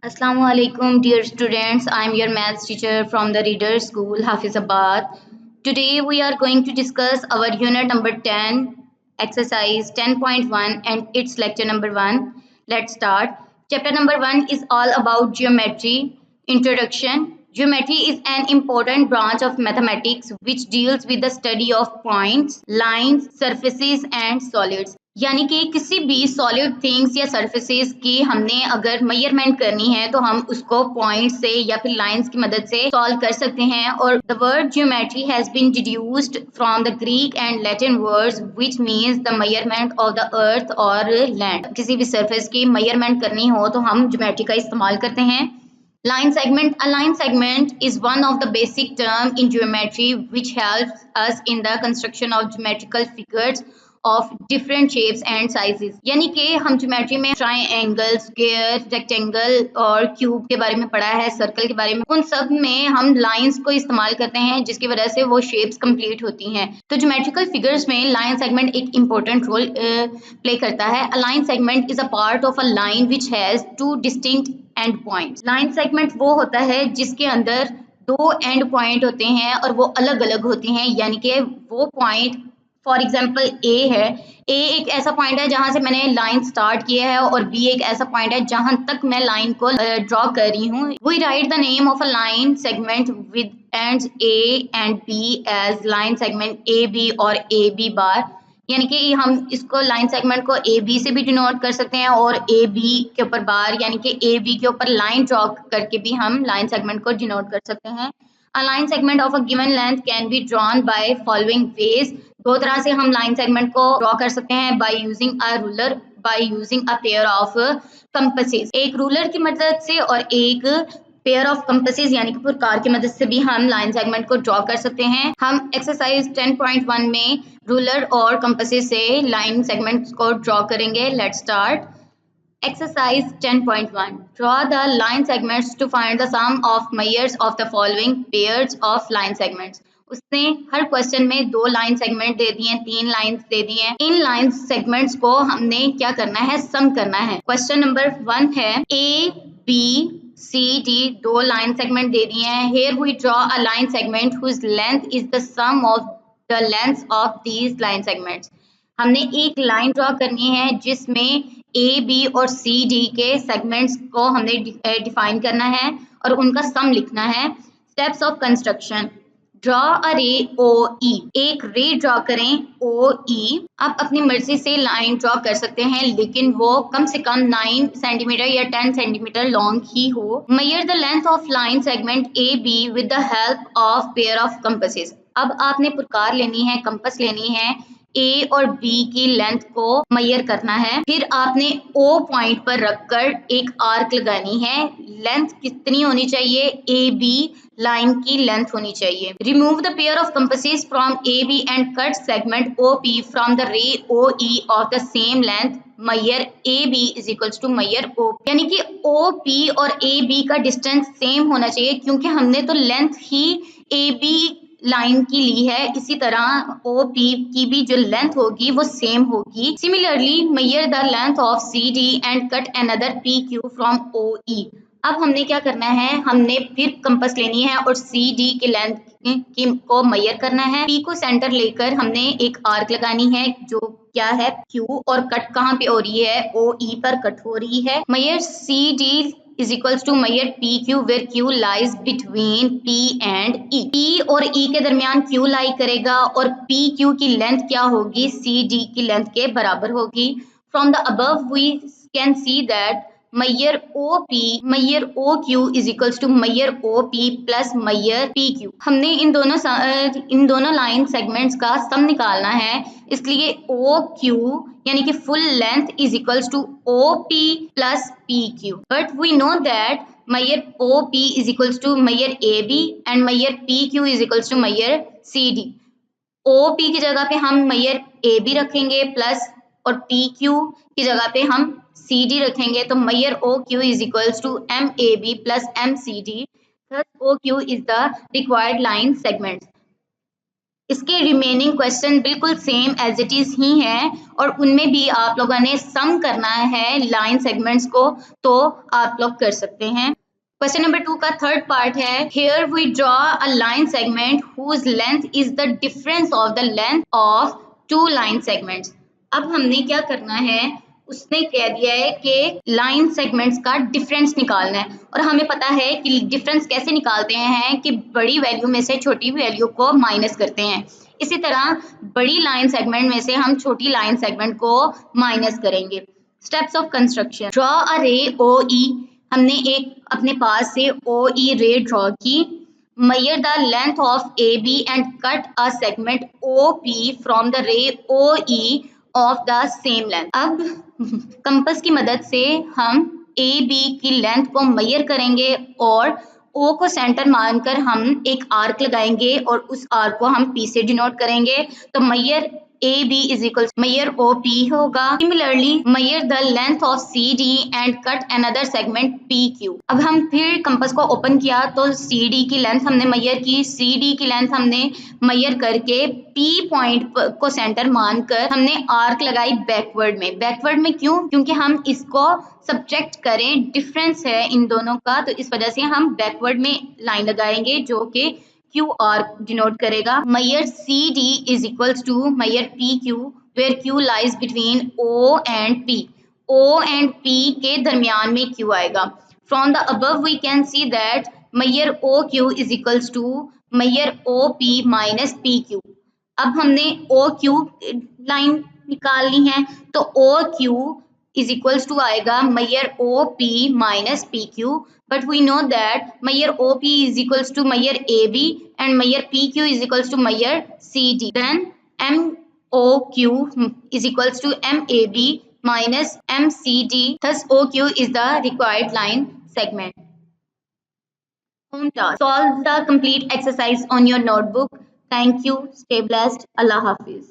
Assalamu alaikum, dear students. I'm your maths teacher from the Reader School, Hafizabad. Today we are going to discuss our unit number 10, exercise 10.1, and its lecture number 1. Let's start. Chapter number 1 is all about geometry. Introduction. Geometry is an important branch of mathematics which deals with the study of points, lines, surfaces, and solids. यानी कि किसी भी solid things या surfaces की हमने अगर measurement करनी है तो हम उसको पॉइंट से या फिर लाइंस की मदद से सॉल्व कर सकते हैं। और the word geometry has been deduced from the Greek and Latin words which means the measurement of the earth और लैंड। किसी भी सरफेस की मेजरमेंट करनी हो तो हम ज्योमेट्री का इस्तेमाल करते हैं। Line segment. A line segment is one of the basic terms in geometry which helps us in the construction of geometrical figures of different shapes and sizes। यानी कि हम ज्योमेट्री में ट्राइंगल, स्क्वायर, रेक्टेंगल और cube के बारे में पढ़ा है, सर्कल के बारे में। उन सब में हम लाइंस को इस्तेमाल करते हैं जिसकी वजह से वो शेप्स कंप्लीट होती हैं। तो ज्योमेट्रिकल फिगर्स में लाइन सेगमेंट एक इम्पोर्टेंट रोल प्ले करता है। अ line segment is a part of a line which has two distinct and points. Line segment वो होता है जिसके अंदर दो एंड पॉइंट होते हैं और वो अलग अलग होते हैं। यानी कि वो पॉइंट फॉर एग्जाम्पल ए है। ए एक ऐसा पॉइंट है जहां से मैंने लाइन स्टार्ट किया है और बी एक ऐसा पॉइंट है जहां तक मैं लाइन को ड्रॉ कर रही हूँ। We write the name of a line segment with ends A and B as line segment A B और ए बी बार। यानी कि हम इसको लाइन सेगमेंट को ए बी से भी डिनोट कर सकते हैं और ए बी के ऊपर बार यानी कि ए बी के ऊपर लाइन ड्रॉ करके भी हम लाइन सेगमेंट को डिनोट कर सकते हैं। A line segment of a given length can be drawn by following ways। दो तरह से हम लाइन सेगमेंट को ड्रॉ कर सकते हैं। by using a ruler, by using a pair of compasses। एक रूलर की मदद से और एक पेयर ऑफ कंपसेस यानी कि प्रकार की मदद से भी हम लाइन सेगमेंट को ड्रॉ कर सकते हैं। हम एक्सरसाइज 10.1 में रूलर और कंपसेस से लाइन सेगमेंट्स को ड्रॉ करेंगे। Let's start. Exercise 10.1. Draw the line segments to find the sum of measures of the following pairs of line segments। उसने हर क्वेश्चन में दो लाइन सेगमेंट दे दिए हैं, तीन लाइंस दे दी हैं। इन लाइन सेगमेंट्स को हमने क्या करना है, सम करना है। क्वेश्चन नंबर 1 है ए बी सी डी, दो लाइन सेगमेंट दे दिए हैं। Here we draw a line segment whose length is the sum of the lengths of these line segments। हमने एक लाइन ड्रॉ करनी है जिसमें ए बी और सी डी के सेगमेंट्स को हमने डिफाइन करना है और उनका सम लिखना है। Steps of construction. Draw a रे ओ ई। एक रे ड्रॉ करें ओ ई। आप अपनी मर्जी से लाइन ड्रॉ कर सकते हैं लेकिन वो कम से कम 9 सेंटीमीटर या 10 सेंटीमीटर लॉन्ग ही हो। Measure the length of line segment A B with the help of pair of compasses. अब आपने प्रकार लेनी है, कंपस लेनी है, ए और बी की लेंथ को मेजर करना है। फिर आपने ओ पॉइंट पर रखकर एक आर्क लगानी है। लेंथ कितनी होनी चाहिए, ए बी लाइन की लेंथ होनी चाहिए। Remove the pair of compasses from A B and cut segment O P from the ray O E of the same length. Measure A B is equals to measure O. यानी कि O P और A B का distance same होना चाहिए क्योंकि हमने तो length ही ए बी लाइन की ली है, इसी तरह ओ पी की भी जो लेंथ होगी वो सेम होगी। Similarly measure the length of C D and cut another P Q from O E. अब हमने क्या करना है, हमने फिर कंपास लेनी है और सी डी की लेंथ की को मेजर करना है। पी को सेंटर लेकर हमने एक आर्क लगानी है जो क्या है क्यू, और कट कहाँ पे हो रही है, ओ ई पर कट हो रही है। Measure C D is equals to measure PQ where Q lies between P and E। P और E के दरमियान Q लाई करेगा और PQ की लेंथ क्या होगी, CD की लेंथ के बराबर होगी। From the above we can see that measure OQ is equals to measure OP plus measure PQ। हमने इन दोनों लाइन सेगमेंट्स का सम निकालना है, इसलिए OQ यानी कि full length is equals to OP plus PQ। But we know that measure OP is equals to measure AB and measure PQ is equals to measure CD। OP की जगह पे हम measure AB रखेंगे plus और PQ की जगह पे हम CD रखेंगे तो measure OQ is equals to MAB plus MCD। Thus OQ is the required line segment। इसके रिमेनिंग क्वेश्चन बिल्कुल सेम एज इट इज ही हैं और उनमें भी आप लोगों ने सम करना है लाइन सेगमेंट्स को, तो आप लोग कर सकते हैं। क्वेश्चन नंबर 2 का थर्ड पार्ट है, here we draw a line segment whose length is the difference of the length of two line segments. अब हमने क्या करना है, उसने कह दिया है कि लाइन सेगमेंट्स का डिफरेंस निकालना है और हमें पता है कि डिफरेंस कैसे निकालते हैं कि बड़ी वैल्यू में से छोटी वैल्यू को माइनस करते हैं। इसी तरह बड़ी लाइन सेगमेंट में से हम छोटी लाइन सेगमेंट को माइनस करेंगे। Steps of construction, draw a रे ओ ई। हमने एक अपने पास से ओ ई रे ड्रॉ की। measure the length of AB and cut a segment OP from the ray OE of the same length। अब कंपास की मदद से हम AB की लेंथ को मेजर करेंगे और O को सेंटर मानकर हम एक आर्क लगाएंगे और उस आर्क को हम P से डिनोट करेंगे। तो major AB is equals measure OP होगा। Similarly, measure the length of CD and cut another segment PQ। अब हम फिर कंपास को ओपन किया तो CD की लेंथ हमने मेजर की, CD की लेंथ हमने मेजर करके P पॉइंट को सेंटर मानकर हमने आर्क लगाई बैकवर्ड में। बैकवर्ड में क्यों? क्योंकि हम इसको सब्ट्रैक्ट करें, डिफरेंस है इन दोनों का, तो इस वजह से हम बैकवर्ड में लाइन लगाएंगे जो कि क्यू आर डिनोट करेगा। measure CD is equals to measure PQ where Q lies between O and P। O and P के दरमियान में Q आएगा। From the above we can see that measure OQ is equals to measure OP minus PQ। अब हमने OQ line निकालनी है तो OQ is equals to आएगा measure OP minus PQ, but we know that measure OP is equals to measure AB and measure PQ is equals to measure CD, then MOQ is equals to MAB minus MCD, thus OQ is the required line segment। Home task, solve the complete exercise on your notebook। Thank you, stay blessed, Allah Hafiz।